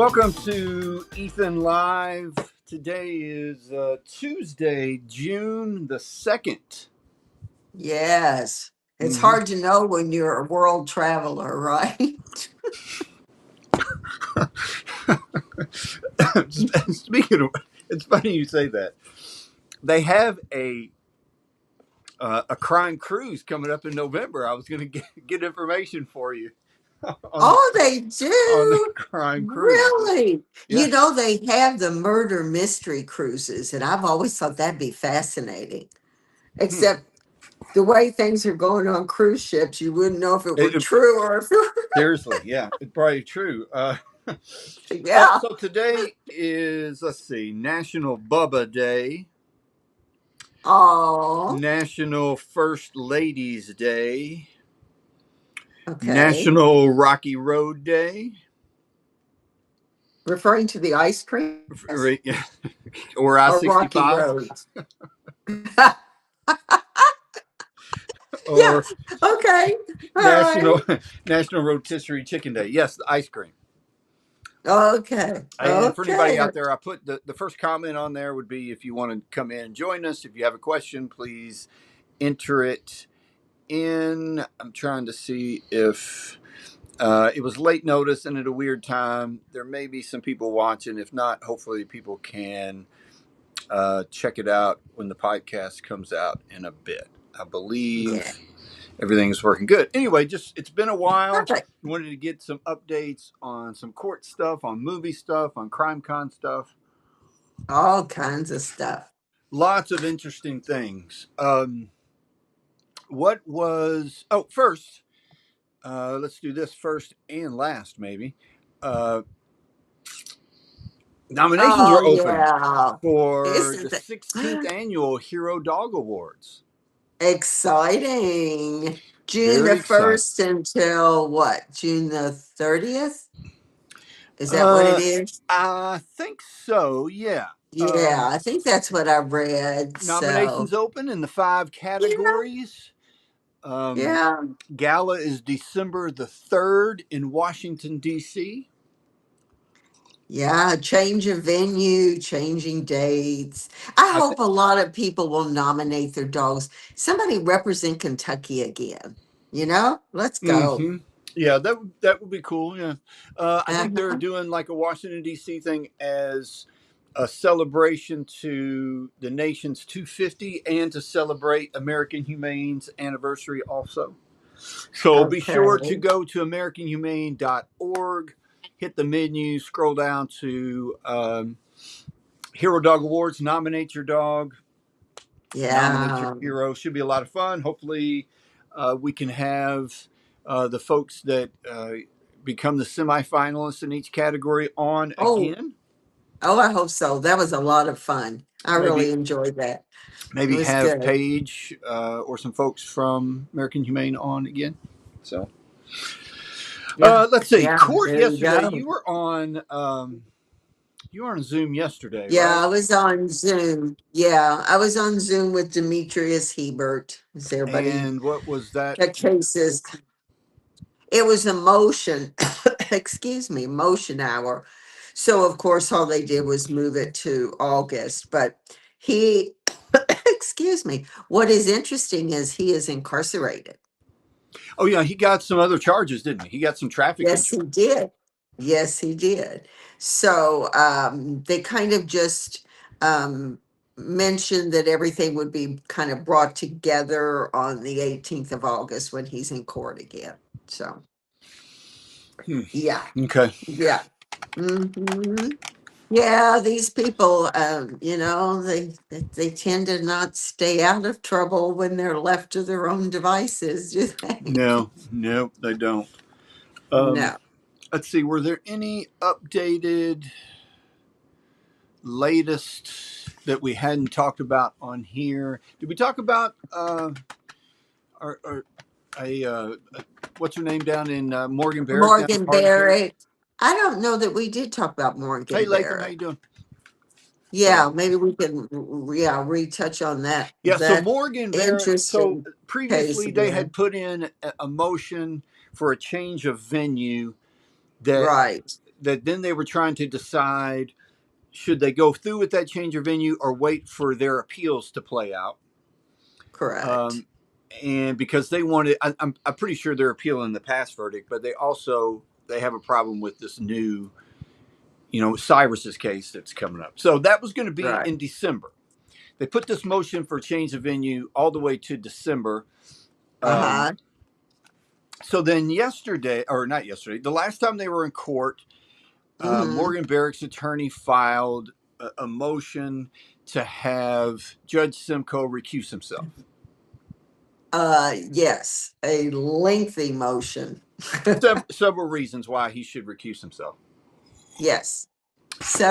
Welcome to EthanLive. Today is Tuesday, June the 2nd. Yes. It's Mm-hmm. hard to know when you're a world traveler, right? Speaking of, it's funny you say that. They have a crime cruise coming up in November. I was going to get information for you on Oh, they the do. crime cruise. Really? Yeah. They have the murder mystery cruises, and I've always thought that'd be fascinating. Hmm. Except the way things are going on cruise ships, you wouldn't know if it were It- true or if it Seriously, yeah, it's probably true. Oh, yeah. so today is, let's see, National Bubba Day. Oh, National First Ladies Day, okay. National Rocky Road Day, Referring to the ice cream yes. or I Or Rocky 65, Road. or Yes. Okay. All National right. National Rotisserie Chicken Day. Yes, the ice cream. Okay. And for anybody Okay. out there, I put the first comment on there would be if you want to come in and join us. If you have a question, please enter it in. I'm trying to see if it was late notice and at a weird time. There may be some people watching. If not, hopefully people can check it out when the podcast comes out in a bit. I Yeah. believe everything's working good. Anyway, just it's been a while. Perfect. Wanted to get some updates on some court stuff, on movie stuff, on CrimeCon stuff. All kinds of stuff. Lots of interesting things. What was? Oh, first, let's do this first and last, maybe. Uh, Nominations Oh are open yeah. for the Isn't 16th it annual Hero Dog Awards. exciting? June Very the exciting. 1st until what? June the 30th? Is that what it Uh, is? I think so. Yeah. Yeah, I think that's what I read. So Nominations open in the 5 yeah, categories. Um, yeah. Gala is December the 3rd in Washington D.C. Yeah, change of venue, changing dates. I I hope think. a lot of people will nominate their dogs. Somebody represent Kentucky again. Let's go. Mm-hmm. Yeah, that would be cool. Yeah, I think they're Uh-huh. doing like a Washington D.C. thing as a celebration to the nation's 250 and to celebrate American Humane's anniversary also. So be sure to Okay. go to AmericanHumane.org, hit the menu, scroll down to Hero Dog Awards, nominate your dog, nominate your Yeah. hero. Should be a lot of fun. Hopefully, we can have the folks that become the semifinalists in each category on Oh, again. oh, I hope so. That was a lot of fun. I Maybe really enjoyed that. It maybe was have good. Paige or some folks from American Humane on again. So Yeah. let's see. Yeah. Court There you yesterday. go. You were on Zoom yesterday, Yeah, right? I was on Zoom. Yeah, I was on Zoom with Demetrius Hebert. Is everybody And what was that? that cases? It was a motion, excuse me, motion hour. So of course all they did was move it to August. But he excuse me, what is interesting is he is incarcerated. Oh yeah, he got some other charges, didn't he? He got some trafficking Yes, he charges. did. Yes, he did. So they kind of just um, mentioned that everything would be kind of brought together on the 18th of August when he's in court again. So, Hmm. yeah, Okay. yeah. hmm Yeah, these people, they tend to not stay out of trouble when they're left to their own devices, do they? No, no, they don't. Um, No. let's see. Were there any updated latest that we hadn't talked about on here? Did we talk about our what's her name down in Morgan Barrett down in Morgan Hardin Parish? Barrett. I don't know that we did talk about Hey, Morgan Latham, how Barrett. you doing? So Yeah, maybe we can, yeah, retouch on that yeah, so that Morgan Barrett. So interesting case previously they again. had put in a motion for a change of venue that Right. that then they were trying to decide, should they go through with that change of venue or wait for their appeals to play out? Correct. Um, and because they wanted, I'm pretty sure they're appealing the past verdict, but they have a problem with this new, Cyrus's case that's coming up. So that was going to be Right. in December. They put this motion for change of venue all the way to December. Um, Uh-huh. so then yesterday, or not yesterday, the last time they were in court, Mm-hmm. Morgan Barrick's attorney filed a motion to have Judge Simcoe recuse himself. Yes, a lengthy motion. Several reasons why he should recuse himself. Yes,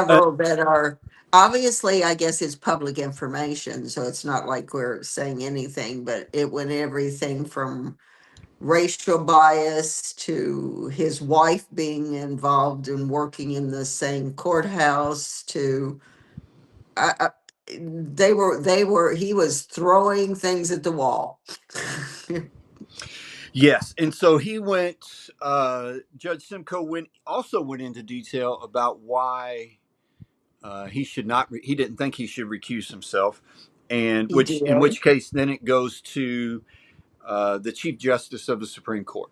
Uh, several that are obviously, I guess, is public information, so it's not like we're saying anything, but it went everything from racial bias to his wife being involved in working in the same courthouse to I, he was throwing things at the wall. yes, and so he went. Judge Simcoe also went into detail about why he should not. He didn't think he should recuse himself, and He in did. which case then it goes to the Chief Justice of the Supreme Court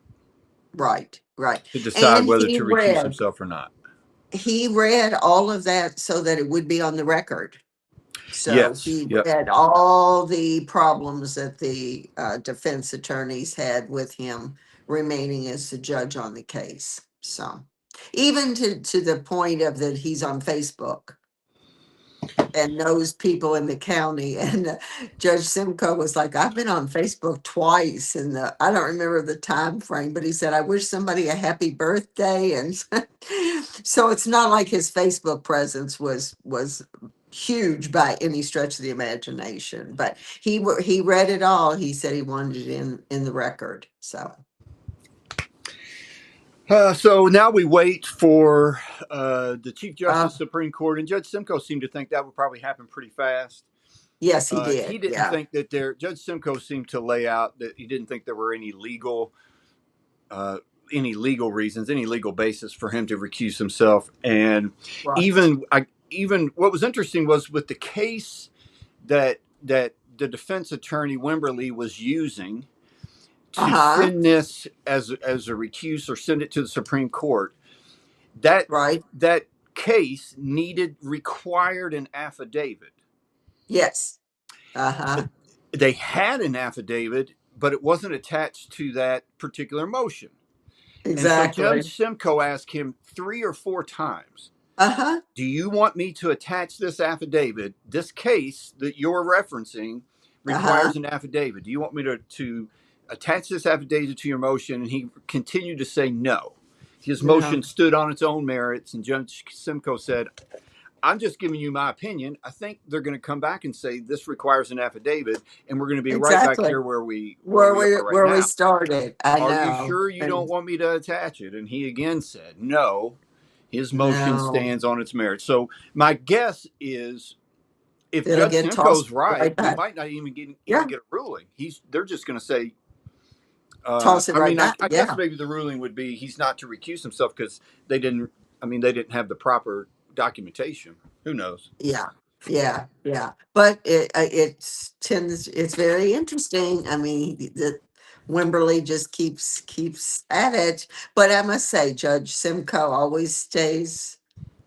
Right, right. to decide And whether to recuse himself or not. he read all of that so that it would be on the record. So Yes. he Yep. read all the problems that the defense attorneys had with him remaining as the judge on the case. So even to the point of that he's on Facebook and knows people in the county. And Judge Simcoe was like, I've been on Facebook twice, and I don't remember the time frame, but he said, I wish somebody a happy birthday. And so it's not like his Facebook presence was huge by any stretch of the imagination, but he read it all. He said he wanted it in the record. So So now we wait for the Chief uh, Justice of the Supreme Court, and Judge Simcoe seemed to think that would probably happen pretty fast. yes, he He did. didn't Yeah. think that Judge Simcoe seemed to lay out that he didn't think there were uh, any legal reasons, any legal basis for him to recuse himself. And Right. even what was interesting was with the case that the defense attorney Wimberly was using to Uh-huh. send this as a recuse or send it to the Supreme Court. That Right. that case required an affidavit. Yes. Uh-huh. They had an affidavit, but it wasn't attached to that particular motion. And so Exactly. Judge Simcoe asked him 3 or 4 times, Uh-huh. do you want me to attach this affidavit? This case that you're referencing Uh-huh. requires an affidavit. Do you want me to attach this affidavit to your motion? And he continued to say no. His No. motion stood on its own merits, and Judge Simcoe said, I'm just giving you my opinion. I think they're going to come back and say this requires an affidavit, and we're going to be right back Exactly. here where we are right Where we now. started. I Are you know. sure you don't And want me to attach it? And he again said, no, his motion no. stands on its merits. So my guess is if It'll Judge get tossed Simcoe's right, right we back. might not even Yeah. get a ruling. They're just going to say, Toss it right back. I guess Yeah. maybe the ruling would be he's not to recuse himself because they didn't. They didn't have the proper documentation. Who knows? Yeah, yeah, yeah. But it's very interesting. I mean, the Wimberly just keeps at it. But I must say, Judge Simcoe always stays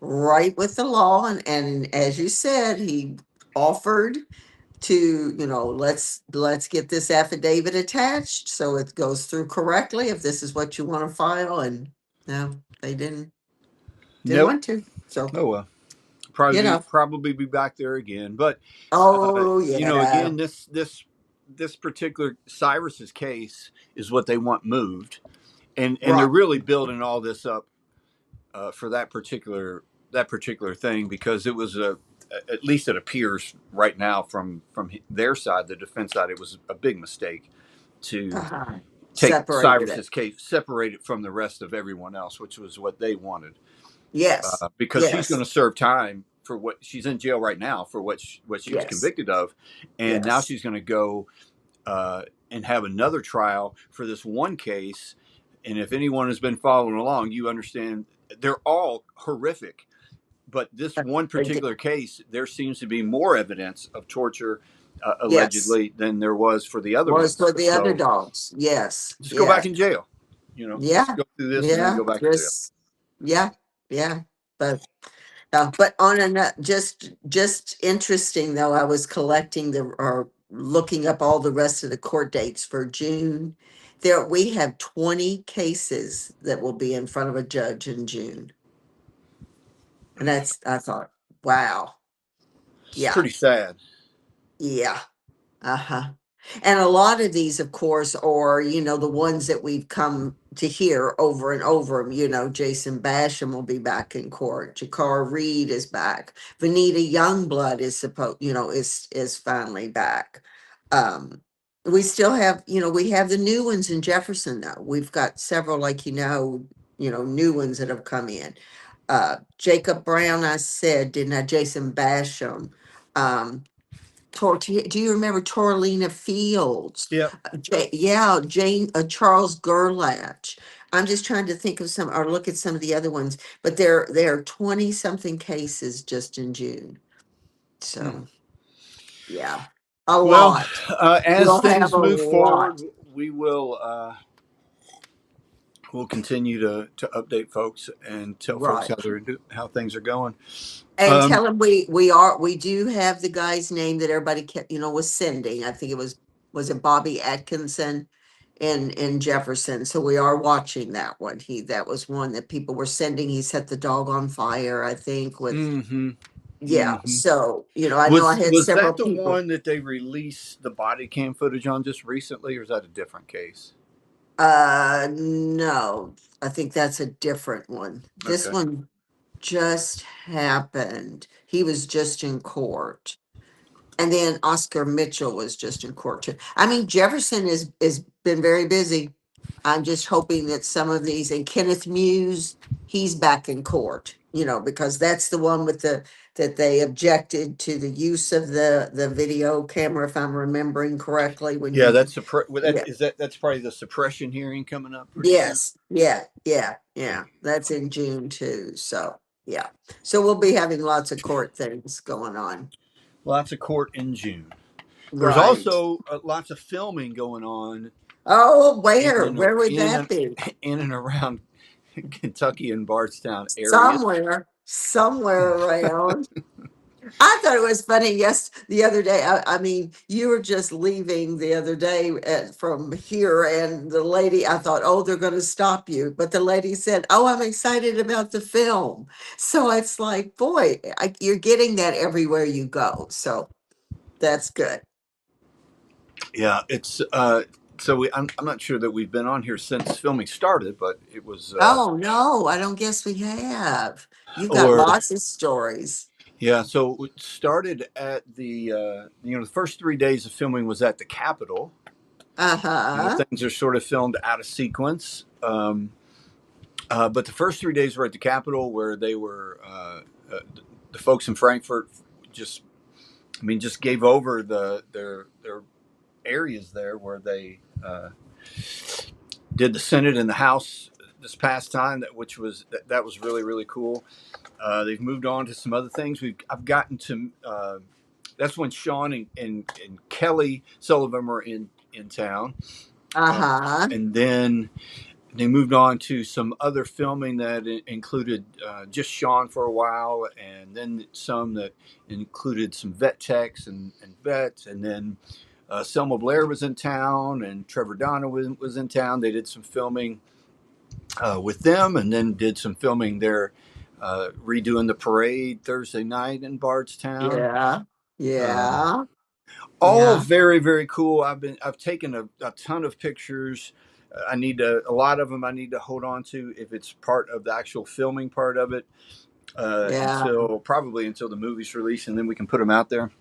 right with the law, and as you said, he offered to, let's get this affidavit attached so it goes through correctly if this is what you want to file. And no, they didn't Nope. want to. So, Oh well. you know. Probably be back there again. But Oh yeah. again, this particular Cyrus's case is what they want moved, and they're Right. really building all this up for that particular thing because it was at least it appears right now from their side, the defense side, it was a big mistake to Uh-huh. take Separated it. Cyrus's case, separate it from the rest of everyone else, which was what they wanted. Yes. Because she's going Yes. to serve time for what she's in jail right now for what she was Yes. convicted of, and now Yes. she's going to go and have another trial for this one case. And if anyone has been following along, you understand they're all horrific. But this one particular case, there seems to be more evidence of torture, Yes, allegedly, than there was for the other was ones. for the other So dogs. Yes, just go back yes, in jail. Just yeah, go through this and then yeah. go back to jail. Just yeah, yeah. But on just interesting though, I was collecting the or looking up all the rest of the court dates for June. There we have 20 cases that will be in front of a judge in June. And that's I thought, wow. It's Yeah, pretty sad. yeah. Uh-huh. And a lot of these, of course, are, the ones that we've come to hear over and over. Jason Basham will be back in court. Jakar Reed is back. Vanita Youngblood is is finally back. Um, we still have, we have the new ones in Jefferson though. We've got several, like new ones that have come in. Jacob Brown, I said, didn't I? Jason Basham. Um, do you remember Torlina Fields? Yep. Yeah, Jane Charles Gerlach. I'm just trying to think of some or look at some of the other ones, but there are 20 something cases just in June. Hmm. So yeah, a Well, lot. as We'll have things a move forward, lot. we will we'll continue to update folks and tell folks Right. how things are going. And Um, tell them we do have the guy's name that everybody kept, was sending. I think was it Bobby Atkinson in Jefferson. So we are watching that one. That was one that people were sending. He set the dog on fire, I think, with hmm yeah. hmm So, I know I Was had was several that the people. one that they released the body cam footage on just recently, or is that a different case? No, I think that's a different one. This Okay. one just happened. He was just in court. And then Oscar Mitchell was just in court too. I mean, Jefferson is been very busy. I'm just hoping that some of these and Kenneth Muse, he's back in court, because that's the one with that they objected to the use of the video camera, if I'm remembering correctly, when Yeah, you that's could. that Yeah. is that's probably the suppression hearing coming up pretty soon. Yes. Yeah. Yeah. Yeah. That's in June too. So yeah. So we'll be having lots of court things going on. Lots of court in June. There's Right. also lots of filming going on Oh, in where? and Where would in that and be? in and around Kentucky and Bardstown area. Somewhere around. I thought it was funny. Yes, the other day. I mean, you were just leaving the other day from here, and the lady. I thought, oh, they're going to stop you, but the lady said, "Oh, I'm excited about the film." So it's like, boy, you're getting that everywhere you go. So that's good. Yeah, it's I'm not sure that we've been on here since filming started, but it was Oh no, I don't guess we have. You've got or lots of stories. yeah, so it started at the first 3 days of filming was at the Capitol. Uh-huh. Things are sort of filmed out of sequence. But the first 3 days were at the Capitol, where they were the folks in Frankfurt just, I mean, just gave over their areas there where they did the Senate and the House this past time, that was really really cool. They've moved on to some other things. I've gotten to that's when Sean and Kelly Sullivan were in town, uh, Uh-huh. and then they moved on to some other filming that included just Sean for a while, and then some that included some vet techs and vets, and then Selma Blair was in town, and Trevor Donna was in town. They did some filming with them, and then did some filming there, redoing the parade Thursday night in Bardstown. Yeah. Um, Yeah. all Yeah. very very cool. I've taken a ton of pictures. I need to a lot of them. I need to hold on to if it's part of the actual filming part of it Yeah. until the movie's released, and then we can put them out there.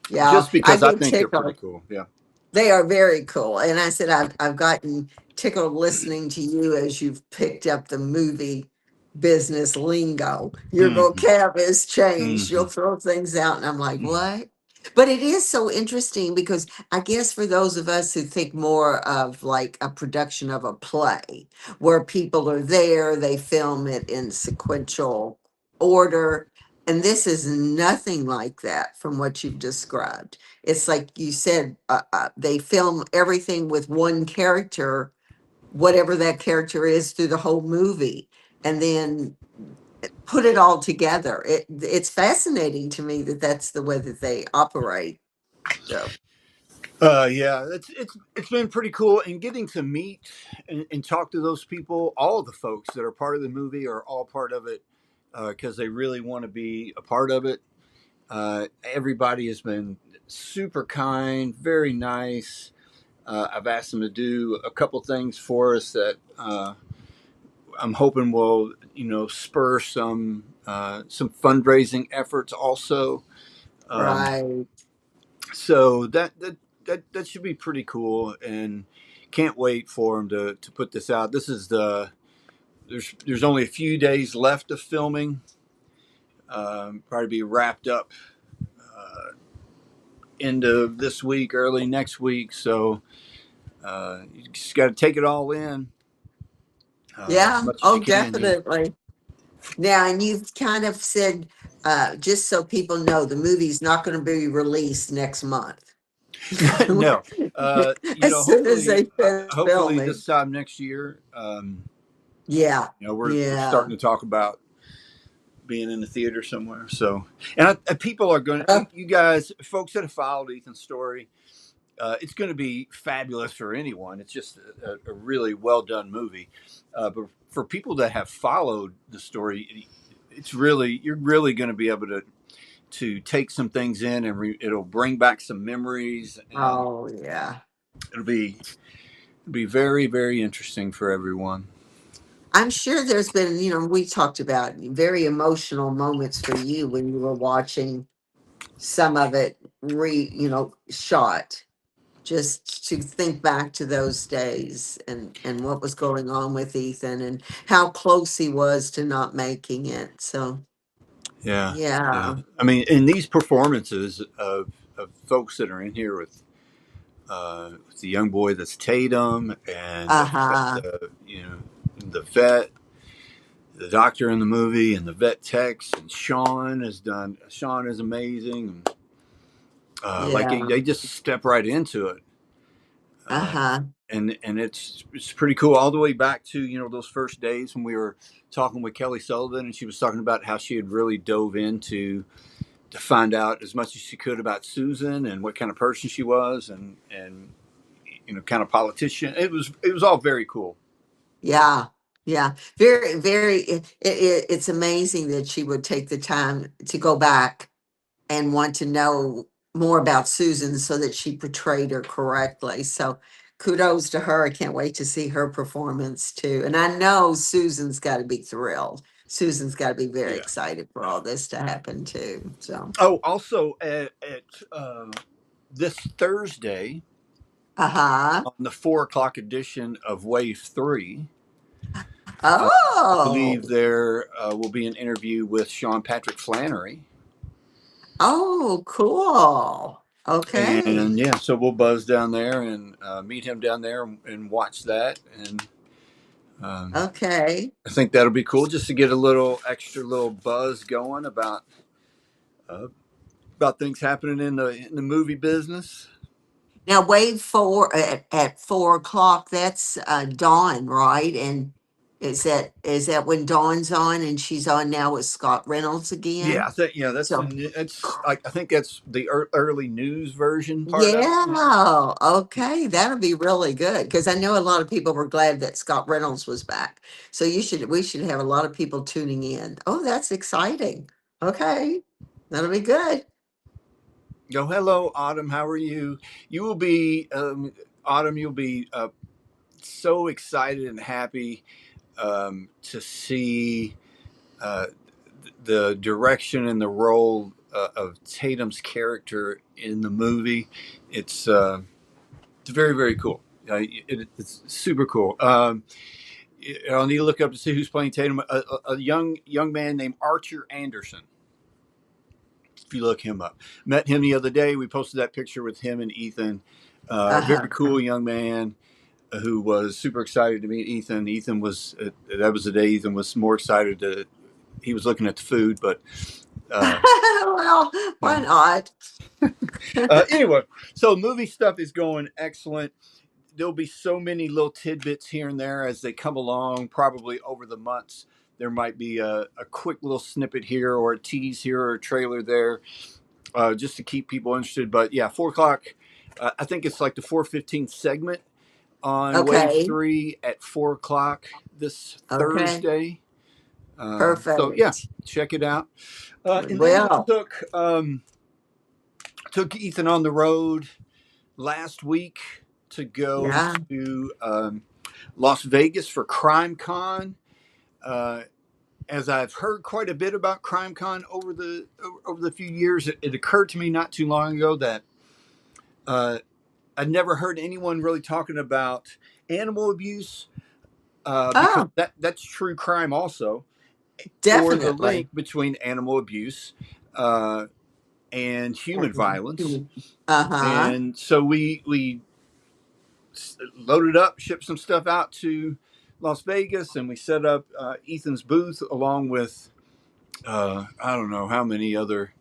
Yeah. Just I because I get think they're pretty tickled. cool. Yeah. They are very cool. And I said I've gotten tickled listening to you as you've picked up the movie business lingo. Your hmm vocab has changed. hmm You'll throw things out and I'm like, what? But it is so interesting because I guess for those of us who think more of like a production of a play where people are there, they film it in sequential order. And this is nothing like that from what you've described. It's like you said, they film everything with one character, whatever that character is, through the whole movie. And then put it all together. It's fascinating to me that that's the way that they operate. So, Yeah, it's been pretty cool, and getting to meet and talk to those people. All of the folks that are part of the movie are all part of it because they really want to be a part of it. Everybody has been super kind, very nice. I've asked them to do a couple things for us that I'm hoping will, spur some fundraising efforts also. Um, right. so that should be pretty cool, and can't wait for them to put this out. This is there's only a few days left of filming. Probably be wrapped up uh, end of this week, early next week. So you just got to take it all in as Yeah. much as you Oh, can. You definitely. Now, and you've kind of said, just so people know, the movie's not going to be released next month. no, As soon as they finish hopefully filming. this time next year. Yeah. We're starting Yeah. to talk about being in the theater somewhere. So, and people are going to, Uh, you guys, folks that have followed Ethan's story, it's going to be fabulous for anyone. It's just a really well done movie. But for people that have followed the story, you're really going to be able to take some things in, and it'll bring back some memories, and oh, yeah. it'll be very, very interesting for everyone. I'm sure there's been, we talked about very emotional moments for you when you were watching some of it shot, just to think back to those days and what was going on with Ethan and how close he was to not making it. So, Yeah, yeah. yeah. I mean, in these performances of folks that are in here with the young boy that's Tatum, and Uh-huh. the vet, the doctor in the movie, and the vet techs, and Sean has done. Sean is amazing. And, like Yeah. they just step right into it, uh, Uh-huh. and it's pretty cool all the way back to those first days when we were talking with Kelly Sullivan, and she was talking about how she had really dove into to find out as much as she could about Susan and what kind of person she was, and kind of politician. It was all very cool. Yeah. Yeah. Very, very, it's amazing that she would take the time to go back and want to know more about Susan so that she portrayed her correctly. So kudos to her. I can't wait to see her performance too. And I know Susan's got to be thrilled. Susan's got to be very Yeah. excited for all this to happen too. So, Oh, also at this Thursday uh-huh. on the 4 o'clock edition of Wave Three, I believe Oh, there will be an interview with Sean Patrick Flannery, oh, cool. Okay. and yeah, so we'll buzz down there and meet him down there and watch that, and Okay. I think that'll be cool just to get a little extra little buzz going uh, about things happening in the movie business. Now wave four at 4 o'clock, that's Dawn, right? And is that when Dawn's on and she's on now with Scott Reynolds Yeah, I again? think that's So I think that's the early news version part of it. yeah, okay, that'll be really good because I know a lot of people were glad that Scott Reynolds was back. So we should have a lot of people tuning in. Oh, that's exciting. Okay, that'll be good. Go, hello, Autumn. How are you? You will be Autumn. You'll be so excited and happy to see uh, the direction and the role of Tatum's character in the movie. It's very, very cool. It's super cool. I'll need to look up to see who's playing Tatum. A young man named Archer Anderson. if you look him up. Met him the other day. We posted that picture with him and Ethan. Very Uh-huh. cool young man who was super excited to meet Ethan. Ethan was that was the day Ethan was more excited to. He was looking at the food, but Well, why yeah. not? Anyway, so movie stuff is going excellent. There'll be so many little tidbits here and there as they come along, probably over the months. There might be a quick little snippet here or a tease here or a trailer there, just to keep people interested. But yeah, 4 o'clock. I think it's like the 4:15 segment on Wave Okay. 3 at 4 o'clock this Okay. Thursday. So yeah, Perfect. check it out. We And then we will. took Ethan on the road last week to go Yeah. to Las Vegas for Crime Con. Uh, as I've heard quite a bit about Crime Con over the few years, it occurred to me not too long ago that uh, I'd never heard anyone really talking about animal abuse, because Oh, that's true crime also, or the definitely. link between animal abuse uh, and human violence. Uh-huh. And so we loaded up, shipped some stuff out to Las Vegas, and we set up Ethan's booth along with I don't know how many other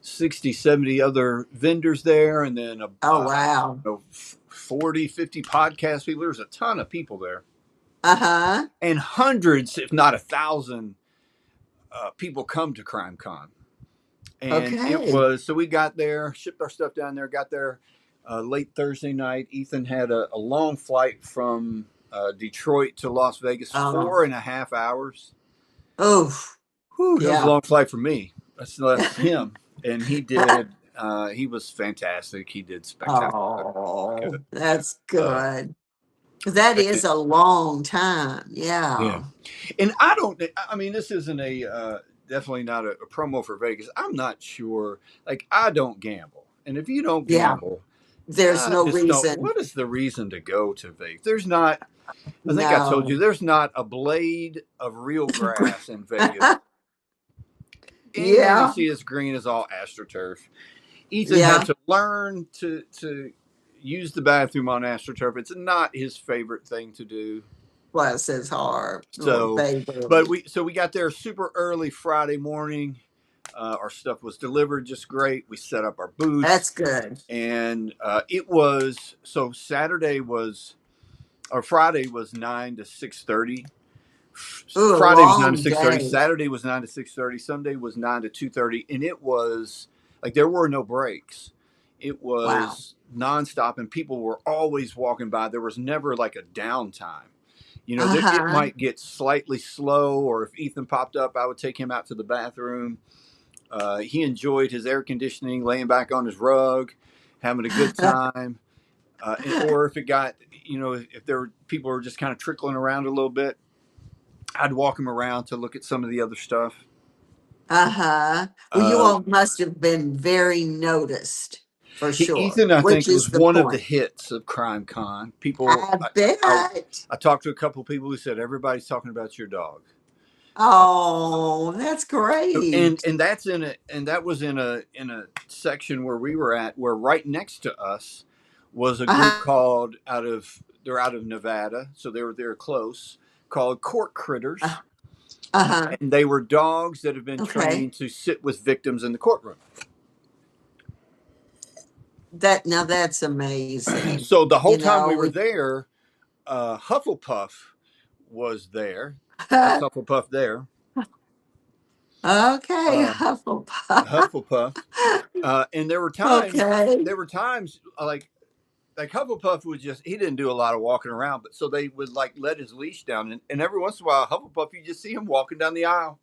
60, 70 other vendors there, and then Oh, wow. 40, 50 podcast people. There's a ton of people there, Uh-huh. and hundreds, if not 1,000, people come to Crime Con. And it Okay. was, so we got there, shipped our stuff down there, got there late Thursday night. Ethan had a long flight from Detroit to Las Vegas, Oh. 4.5 hours. Oh, Whew, that was a yeah. long flight for me. That's him. And he was fantastic. He did spectacular. Good. Oh, that's Uh, good. That and- is a long time. yeah. Yeah. And I mean, this isn't definitely not a promo for Vegas. I'm not sure. Like, I don't gamble. And if you don't Yeah. gamble, There's I no just don't. reason. What is the reason to go to Vegas? There's not. I think I told you No. there's not a blade of real grass in Vegas. And you Yeah. see it's green as all astroturf. Ethan had Yeah. to learn to use the bathroom on astroturf. It's not his favorite thing to do. Bless his heart. Oh, So, baby. we got there super early Friday morning. Our stuff was delivered just great. We set up our booth, That's good. and it was so Saturday was or Friday was 9 to 6:30. Ooh, a Friday was nine to long six thirty. day. Saturday was 9 to 6:30. Sunday was 9 to 2:30, and it was like there were no breaks. It Wow. was nonstop, and people were always walking by. There was never like a downtime. It Uh-huh. might get slightly slow, or if Ethan popped up, I would take him out to the bathroom. He enjoyed his air conditioning, laying back on his rug, having a good time. Or if it got, if there were people were just kind of trickling around a little bit, I'd walk him around to look at some of the other stuff. Uh-huh. Well, you Uh, all must have been very noticed for sure, Ethan, I which think, is was the one of the point. hits of Crime Con. People, I bet. I talked to a couple of people who said everybody's talking about your dog. Oh, that's and great. and that's in a and that was in a section where we were at, where right next to us was a group Uh-huh. called they're out of Nevada, so they're close, called Court Critters. Uh-huh. And they were dogs that have been Okay. trained to sit with victims in the courtroom. That's amazing. So the whole You time know, we were we there, Hufflepuff was there. That's Hufflepuff there. okay, uh, Hufflepuff. Hufflepuff. And Okay. there were times like Hufflepuff was just, he didn't do a lot of walking around, but so they would like let his leash down, and every once in a while Hufflepuff, you just see him walking down the aisle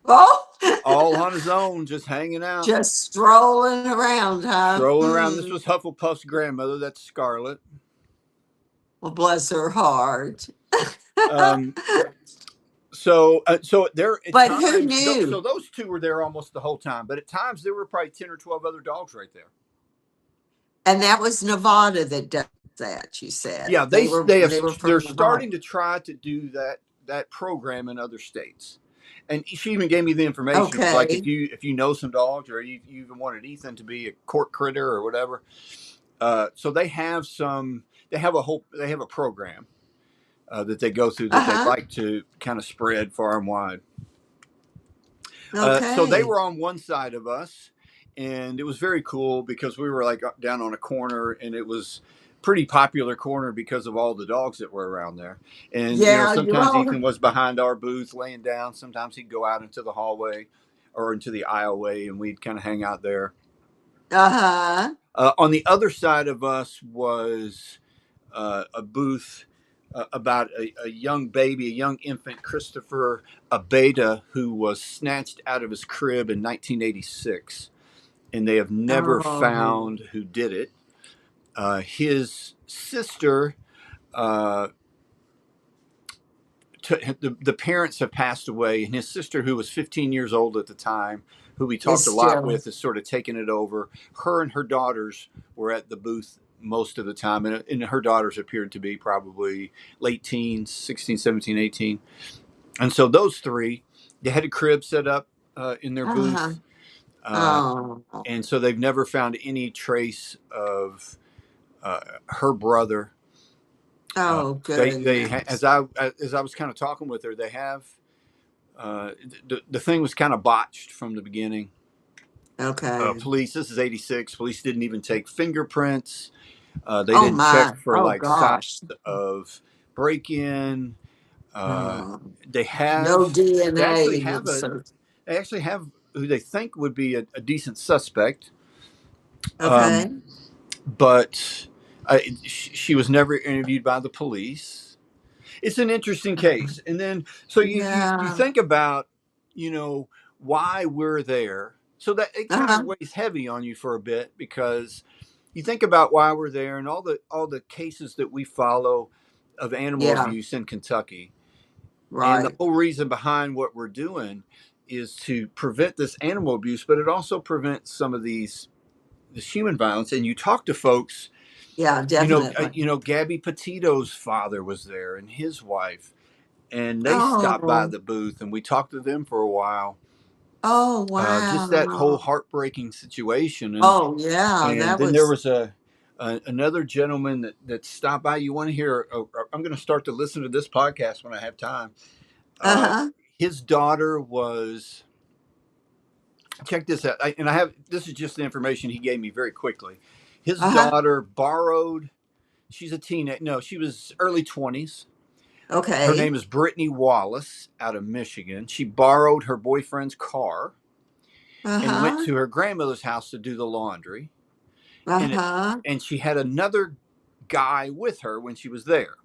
Oh, all on his own, just hanging out, just strolling around, huh? strolling around. This Hmm. was Hufflepuff's grandmother, that's Scarlet. Well, bless her heart. Um, so there at But who times, so knew? those two were there almost the whole time, but at times there were probably 10 or 12 other dogs right there. And that was Nevada that does that, you Yeah, said. they They have were from they're Nevada. starting to try to do that program in other states. And she even gave me the information. It was like Okay. if you know some dogs, or you even wanted Ethan to be a court critter or whatever. So they have some. They have a program that they go through that they Uh-huh. like to kind of spread far and wide. So they Okay. were on one side of us, and it was very cool because we were like down on a corner, and it was pretty popular corner because of all the dogs that were around there. And you know, Yeah, you sometimes all. Ethan was behind our booth laying down. Sometimes he'd go out into the hallway or into the aisleway, and we'd kind of hang out there. Uh-huh. On the other side of us was a booth about a young baby, a young infant, Christopher Abeda, who was snatched out of his crib in 1986, and they have never Oh. found who did it. His sister, uh, the parents have passed away, and his sister, who was 15 years old at the time, who we talked It's a lot still. with, has sort of taken it over. Her and her daughters were at the booth most of the time, and her daughters appeared to be probably late teens, 16, 17, 18. And so those three, they had a crib set up in their Uh-huh. booth. Uh, Oh. and so they've never found any trace of her brother. Oh, As goodness. I was kind of talking with her, they have the thing was kind of botched from the beginning. Okay. Police, this is 86. Police didn't even take fingerprints. They Oh didn't check my. for Oh like signs gosh. of break in. Uh, Oh. they No have, they actually DNA. No have search. they actually have who they think would be a decent suspect. Okay. But she was never interviewed by the police. It's an interesting case. And then, so you Yeah. think about, you know, why we're there. So that it kind of Uh-huh. weighs heavy on you for a bit because you think about why we're there and all the cases that we follow of animal Yeah. abuse in Kentucky. And the Right. whole reason behind what we're doing is to prevent this animal abuse, but it also prevents some of these this human violence. And you talk to folks, Yeah, definitely. Gabby Petito's father was there and his wife, and they stopped by Oh. the booth and we talked to them for a while. Oh, Just that whole wow. heartbreaking situation, Oh, yeah. and That then there was. was another gentleman that stopped by. You want to hear? I'm going to start to listen to this podcast when I have time. Uh, Uh-huh. his daughter was check this out, and I have this is just the information he gave me very quickly. His Uh-huh. daughter borrowed. She's a teenage. No, she was early 20s. Her Okay. name is Brittany Wallace out of Michigan. She borrowed her boyfriend's car and went Uh-huh. to her grandmother's house to do the laundry. And it, Uh-huh. and she had another guy with her when she was there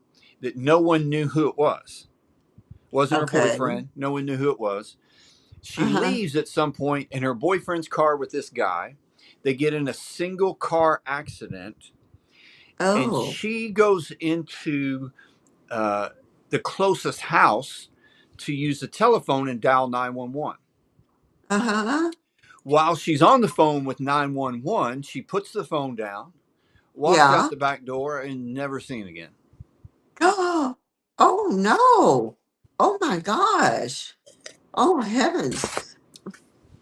that no one knew who it was. Wasn't her Okay. boyfriend. No one knew who it was. She Uh-huh. leaves at some point in her boyfriend's car with this guy. They get in a single car accident, and Oh. she goes into uh, the closest house to use the telephone and dial 911. Uh-huh. While she's on the phone with 911, she puts the phone down, walks out Yeah. the back door, and never seen again. Oh, oh no. Oh my gosh. Oh heavens.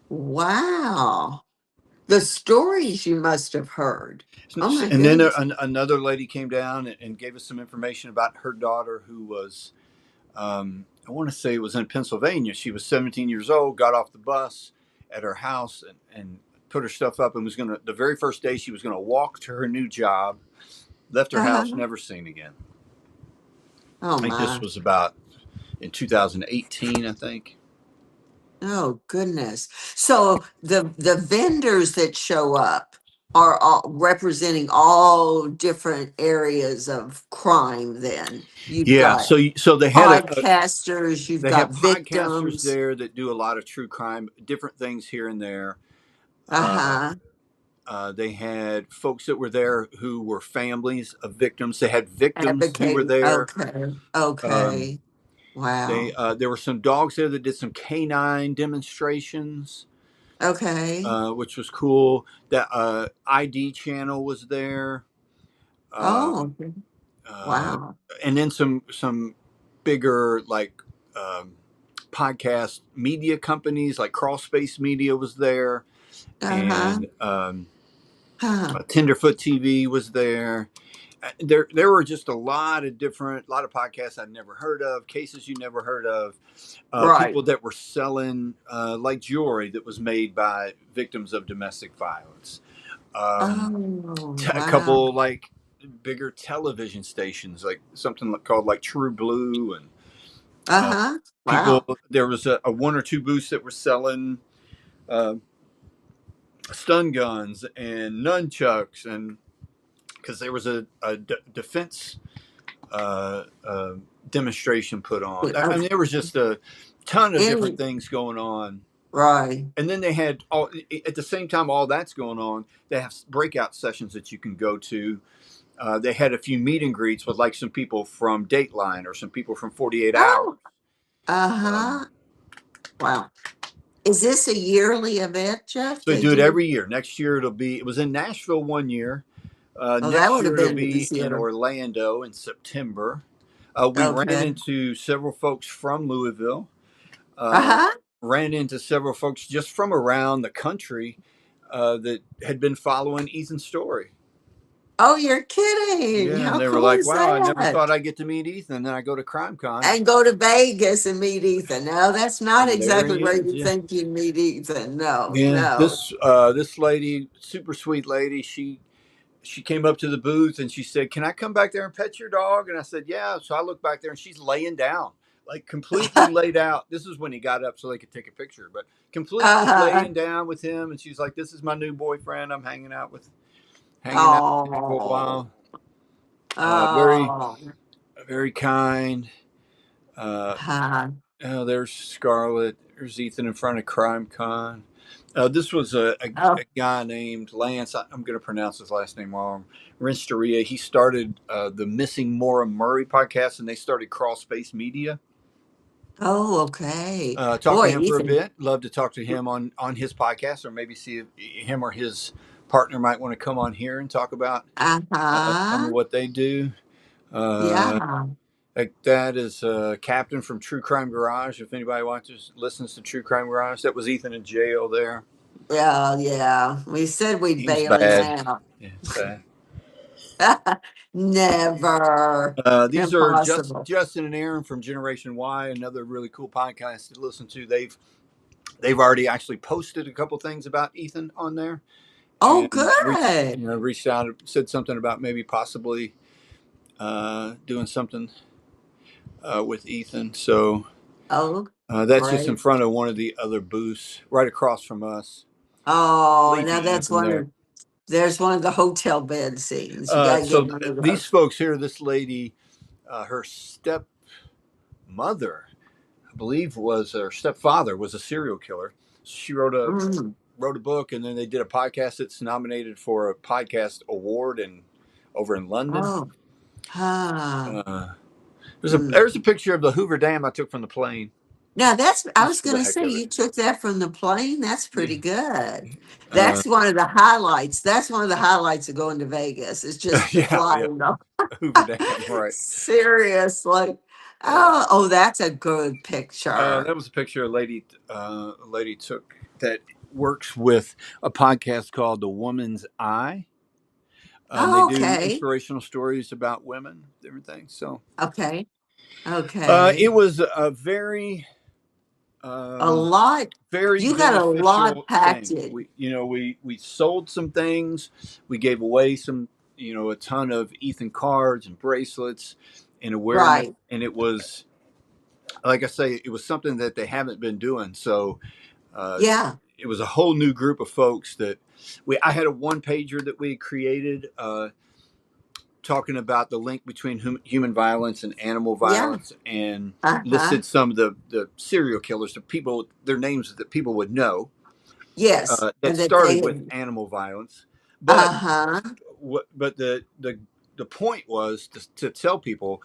Wow. The stories you must have heard. Oh my And then goodness. another lady came down and gave us some information about her daughter, who was, I want to say it was in Pennsylvania. She was 17 years old, got off the bus at her house and put her stuff up and was going to, the very first day, she was going to walk to her new job, left her house, Uh-huh. never seen again. Oh I think this my. was about in 2018, I think. Oh goodness. So the vendors that show up are all representing all different areas of crime then. You've Yeah. got So they had podcasters, you've they have got podcasters victims. there that do a lot of true crime, different things here and there. Uh, Uh-huh. they had folks that were there who were families of victims. They had victims who were Advocating. there. Okay. Um, Okay. Wow. there were some dogs there that did some canine demonstrations, Okay. which was cool. That ID channel was there. Oh, Um, okay. uh, Wow. and then some bigger like um, podcast media companies like Crawl Space Media was there, Uh-huh. and Huh. Tenderfoot TV was there. There were just a lot of podcasts I'd never heard of, cases you never heard of, Right. people that were selling like jewelry that was made by victims of domestic violence. Um, Oh, a wow. couple like bigger television stations, like something called like True Blue, and uh, Uh-huh. people. Wow. There was a one or two booths that were selling uh, stun guns and nunchucks, and because there was a defense demonstration put on. I Okay. mean, there was just a ton of different Any, things going on. right. And then they had all at the same time all that's going on. They have breakout sessions that you can go to. They had a few meet and greets with like some people from Dateline or some people from 48 Hours. Oh, uh-huh. Um, Wow. Is this a yearly event, Jeff? so they They do it do? every year. Next year it'll be. It was in Nashville one year. Oh, that Next would year have it'll been be in easier. Orlando in September. We ran Okay. into several folks from Louisville. Uh, Uh-huh. ran into several folks just from around the country that had been following Ethan's story. Oh, you're kidding. Yeah, and How they were cool like, is "Wow, I never that? thought I'd get to meet Ethan." And then I go to CrimeCon, And go to Vegas and meet Ethan. No, that's not and there exactly he where is. you Yeah, think you meet Ethan. No, yeah. no. This lady, super sweet lady, she came up to the booth and she said, "Can I come back there and pet your dog?" And I said, "Yeah." So I look back there and she's laying down, like completely laid out. This is when he got up so they could take a picture, but completely Uh-huh. laying down with him. And she's like, "This is my new boyfriend. I'm hanging out with him for a Oh, while." Very, oh. very kind. Uh, Huh. there's Scarlett. There's Ethan in front of CrimeCon. This was Oh, a guy named Lance. I'm going to pronounce his last name wrong. Rensteria. He started the Missing Maura Murray podcast, and they started Crawl Space Media. oh, okay. Talked to Boy, him for a Ethan. bit. Love to talk to him on his podcast, or maybe see if him or his partner might want to come on here and talk about some of Uh-huh. what they do. Uh, Yeah. like that is Captain from True Crime Garage. If anybody watches, listens to True Crime Garage, that was Ethan in jail there. Yeah, yeah. We said we'd He was bail him bad. out. Yeah, bad. Never. These are Impossible. Justin and Aaron from Generation Y, another really cool podcast to listen to. They've already actually posted a couple things about Ethan on there, Oh, and good. reached out and said something about maybe possibly doing something with Ethan. So Oh, that's just in great. front of one of the other booths, right across from us. Oh, now Sleepy in that's from one there. of there's one of the hotel bed scenes. You gotta get one of These those. folks here, this lady, her stepmother, I believe, was her stepfather was a serial killer. She Mm. wrote a book, and then they did a podcast that's nominated for a podcast award in over in London. Oh, huh. Uh, Mm. there's a picture of the Hoover Dam I took from the plane, Now that's I just was for the gonna heck say of it. you took that from the plane. That's Yeah. pretty good. Uh, That's one of the highlights. That's one of the highlights of going to Vegas. It's just yeah, flying. Hoover Dam, right? Seriously. Yeah. Oh, that's a good picture. That was a picture a lady took that works with a podcast called The Woman's Eye. And they Oh, do okay. inspirational stories about women, different things. So Okay. it Okay. was a very, A um, lot. very You got a lot beneficial packed thing. in. We sold some things, we gave away some, a ton of Ethan cards and bracelets and awareness, Right. and it was like I say, it was something that they haven't been doing. So uh, Yeah. it was a whole new group of folks that I had a one pager that we created. Talking about the link between human violence and animal Yeah. violence, and Uh-huh. listed some of the serial killers, the people, their names that people would know, Yes. that And that they started with had animal violence. But uh-huh. the point was to tell people,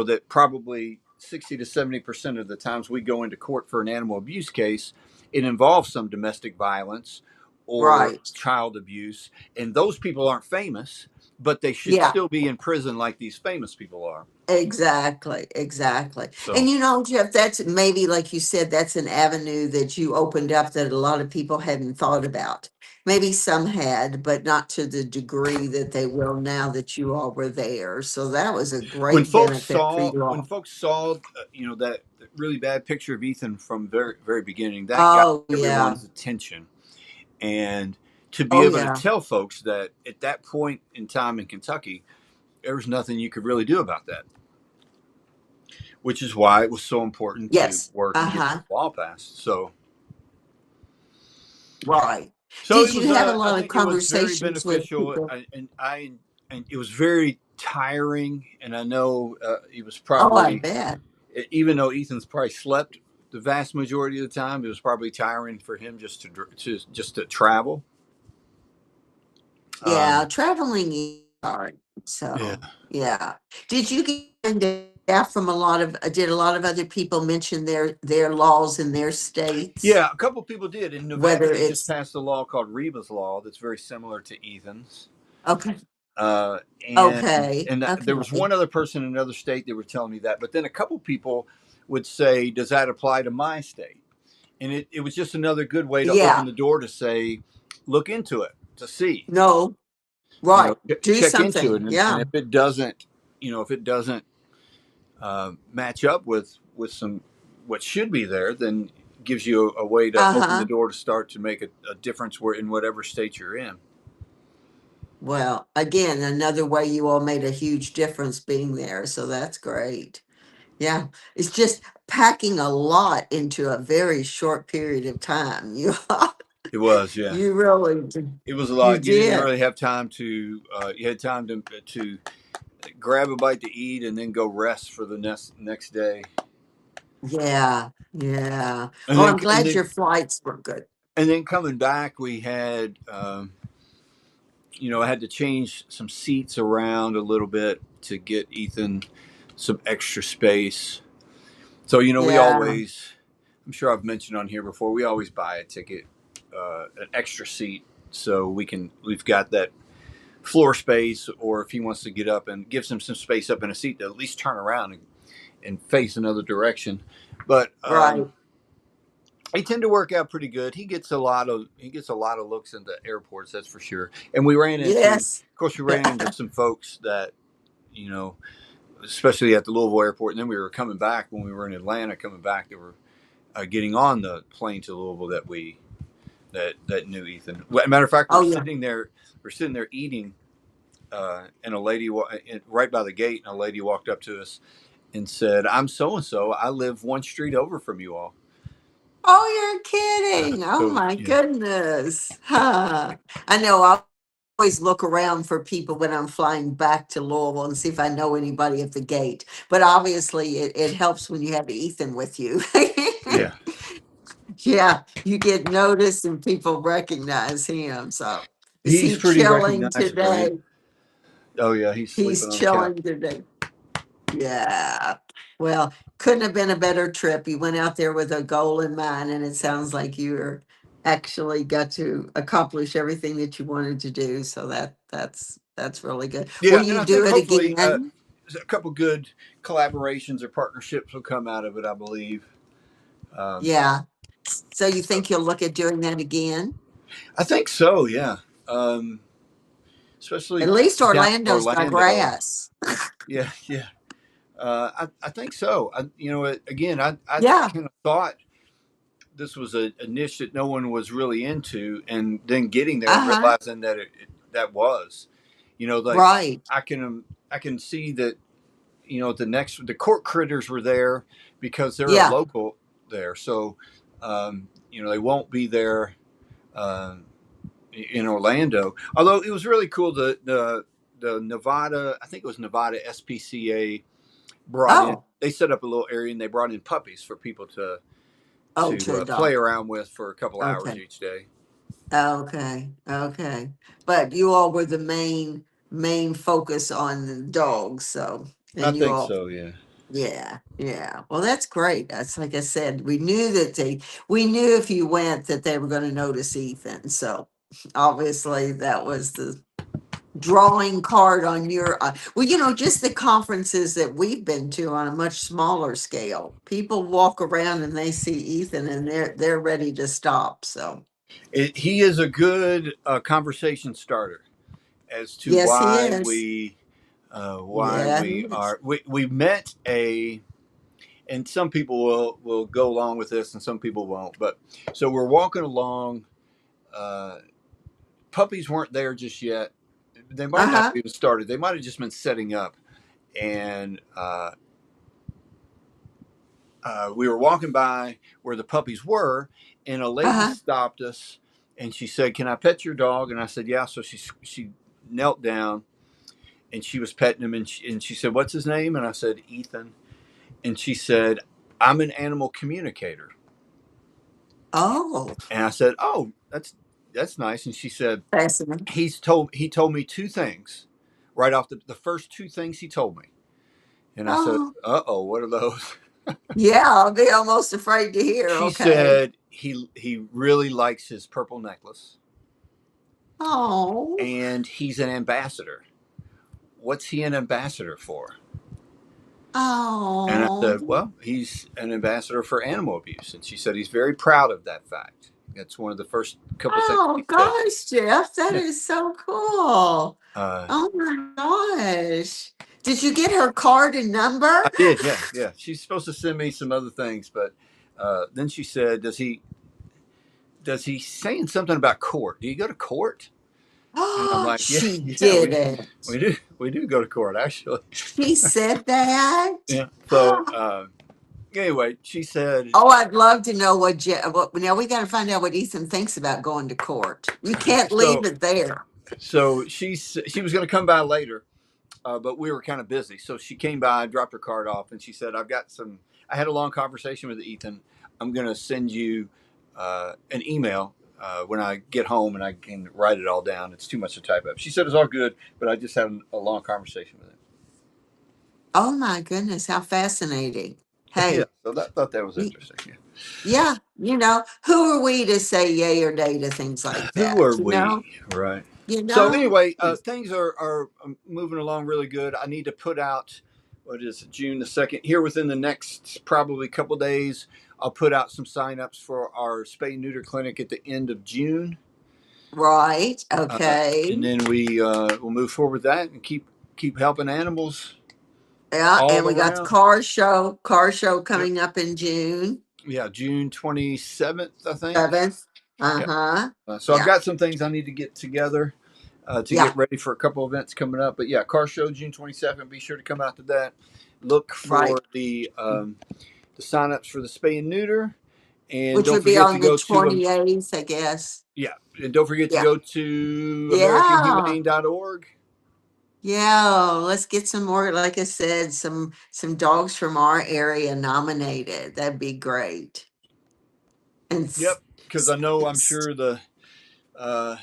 that probably 60 to 70% of the times we go into court for an animal abuse case, it involves some domestic violence or Right. child abuse, and those people aren't famous. but they should Yeah. still be in prison like these famous people are. Exactly, exactly. And So Jeff, that's maybe like you said, that's an avenue that you opened up that a lot of people hadn't thought about. Maybe some had, but not to the degree that they will now that you all were there. So that was a great benefit for you when all. folks saw that really bad picture of Ethan from very beginning, that got Oh yeah. everyone's attention, and to be Oh able to yeah. tell folks that at that point in time in Kentucky, there was nothing you could really do about that, which is why it was so important to Yes. work and get Uh-huh. this law passed. Right. So Did it was. you have a I lot of think it was very conversations with beneficial, people? and it was very tiring. And I know it was Oh, I probably, bet. even though Ethan's probably slept the vast majority of the time, it was probably tiring for him just to travel. Yeah, Um, traveling is hard. yeah, So, yeah. Did you get staff from a lot of, did a lot of other people mention their laws in their states? yeah. A couple people did in Nevada. Whether They just it's, passed a law called Reba's law that's very similar to Ethan's. okay, Uh, and okay, there was okay. one other person in another state that were telling me that, but then a couple people would say, "Does that apply to my state?" And it was just another good way to open Yeah, the door to say, look into it to see, no, right. Do check into it, something. and Yeah. if it doesn't, if it doesn't match up with some what should be there, then gives you a way to open the Uh-huh. door to start to make a difference where in whatever state you're in. Well, again, another way you all made a huge difference being there. So that's great. Yeah, it's just packing a lot into a very short period of time. You It was, yeah. you really did. It was a You lot. You didn't did. really have time to. You had time to grab a bite to eat and then go rest for the next day. Yeah, yeah. And Well, then I'm and glad then your flights were good. and then coming back, we had I had to change some seats around a little bit to get Ethan some extra space. So we Yeah, always, I'm sure I've mentioned on here before, we always buy a ticket, an extra seat, so we've got that floor space, or if he wants to get up and gives him some space up in a seat to at least turn around and face another direction. But right. they tend to work out pretty good. He gets a lot of looks into airports, that's for sure. And Yes. of course, we ran into some folks that you know, especially at the Louisville airport. And then we were coming back when we were in Atlanta, coming back. They were getting on the plane to Louisville that knew Ethan. Matter of fact, Oh, yeah. we're sitting there eating, and a lady right by the gate, and a lady walked up to us and said, "I'm so and so. I live one street over from you all." Oh, you're kidding. Oh, So my yeah, goodness. Huh. I know. I always look around for people when I'm flying back to Louisville and see if I know anybody at the gate. But obviously, it helps when you have Ethan with you. yeah, Yeah, you get noticed and people recognize him. So, is he's he pretty chilling recognizable. Yeah. today? Oh yeah, he's He's sleeping on the couch. chilling today. Yeah. Well, couldn't have been a better trip. You went out there with a goal in mind, and it sounds like you're actually got to accomplish everything that you wanted to do. So that's really good. Will Yeah, and you I do think it hopefully again? a couple good collaborations or partnerships will come out of it. I believe. Um, Yeah. So you so think you'll look at doing that again? I think so. Yeah. Um, At Especially least down in Orlando's got Orlando. grass. Yeah, yeah. I think so. Again, I Yeah. kind of thought this was a niche that no one was really into, and then getting there and Uh-huh. realizing that that was, like Right. I can see that the court critters were there because they're a Yeah. local there, so they won't be there uh, in Orlando. Although it was really cool, the Nevada, I think it was Nevada SPCA brought in. Oh. They set up a little area and they brought in puppies for people Oh, to play adopt. around with for a couple hours Okay. each day. Okay, okay. But you all were the main focus on the dogs, so I and you think all so. Yeah. yeah, yeah. Well, that's great. That's like I said, we knew if you went that they were going to notice Ethan. So obviously that was drawing card on your well, just the conferences that we've been to on a much smaller scale. People walk around and they see Ethan and they're ready to stop. So He is a good conversation starter as to yes, he is. why we Yes. are we met a, and some people will go along with this and some people won't, but so we're walking along. uh, Puppies weren't there just yet. They might not have Uh-huh. even started. They might have just been setting up. And we were walking by where the puppies were, and a lady Uh-huh. stopped us, and she said, "Can I pet your dog?" And I said, "Yeah." So she knelt down, and she was petting him, and she said, "What's his name?" And I said, "Ethan." And she said, "I'm an animal communicator." Oh, And I said, "Oh, that's nice." And she said, fascinating. he told me two things right off the first two things he told me." And I said, Oh, "Uh-oh, what are those?" yeah, I'll be almost afraid to hear. She Okay. said he really likes his purple necklace, Oh, and he's an ambassador. What's he an ambassador for? And I said, oh, "Well, he's an ambassador for animal abuse." And she said he's very proud of that fact. That's one of the first couple things oh he said. gosh, Jeff, that Yeah. is so cool. Uh, Oh my gosh. Did you get her card and number? I did, yeah, yeah. She's supposed to send me some other things, but then she said, does he saying something about court? Do you go to court?" And I'm Oh, like, "Yeah, she yeah, did it. we do go to court actually." She said that. Yeah. So anyway, she said, Oh, I'd love to know what now we got to find out what Ethan thinks about going to court. You can't leave so it there. she was going to come by later, but we were kind of busy. So she came by, dropped her card off, and she said, "I've got some." I had a long conversation with Ethan. I'm going to send you an email when I get home, and I can write it all down. It's too much to type up. She said it's all good, but I just had a long conversation with him. Oh my goodness, how fascinating. Yeah, Hey, so thought that was y- interesting. Yeah. yeah, who are we to say yay or nay to things like Who that? are we, right? You So know? anyway, things are moving along really good. I need to put out, what is it, June 2nd, here within the next probably couple days. I'll put out some signups for our spay and neuter clinic at the end of June, Right. Okay. and then we'll move forward with that and keep helping animals Yeah, and all we got the around. car show Yep. coming up in June Yeah, June 27th, I think. 7th. Yeah. Uh-huh. So I've Yeah. got some things I need to get together to Yeah. get ready for a couple events coming up. But yeah, car show June 27th. Be sure to come out to that. Look for Right. the sign-ups for the spay and neuter, and Which don't would be forget to on the go to 28th, I guess. yeah, and don't forget to Yeah. go to Yeah. AmericanHumane.org. Yeah. Let's get some more, like I said, some dogs from our area nominated. That'd be great. And Yep, because I know I'm sure the uh,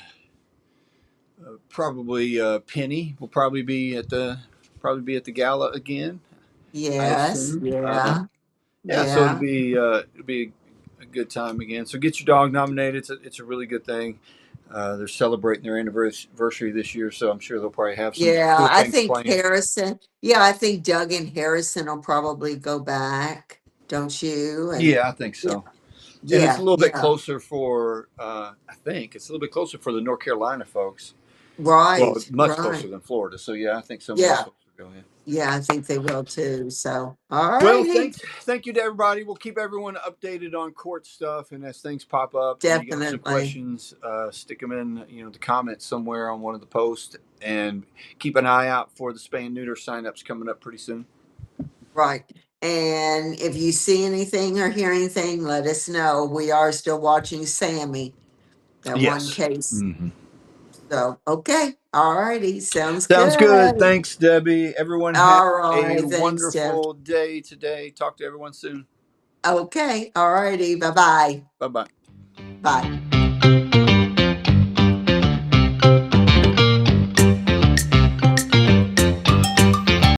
probably Penny will probably be at the gala again. I yes, assume. yeah, Yeah, so yeah, it'll be a good time again. So get your dog nominated. It's a really good thing. They're celebrating their anniversary this year, so I'm sure they'll probably have some yeah. cool I things think planned. Harrison, yeah, I think Doug and Harrison will probably go back, don't you? And Yeah, I think yeah, so. And it's a yeah, little bit yeah. closer for I think it's a little bit closer for the North Carolina folks. Well, Right, much closer right. than Florida. So yeah, I think some of those Yeah, folks will go in. yeah, I think they will too. So, all Well, righty. thank you to everybody. We'll keep everyone updated on court stuff, and as things pop up, and you got some Definitely. questions, stick them in, the comments somewhere on one of the posts, and keep an eye out for the spay and neuter signups coming up pretty soon. Right. And if you see anything or hear anything, let us know. We are still watching Sammy, that one Yes. case. Hmm. So, okay. All righty. Sounds Sounds good. good. Thanks, Debbie. Everyone have All a right. Thanks, Jeff. wonderful day today. Talk to everyone soon. Okay. All righty. Bye-bye. Bye bye. Bye.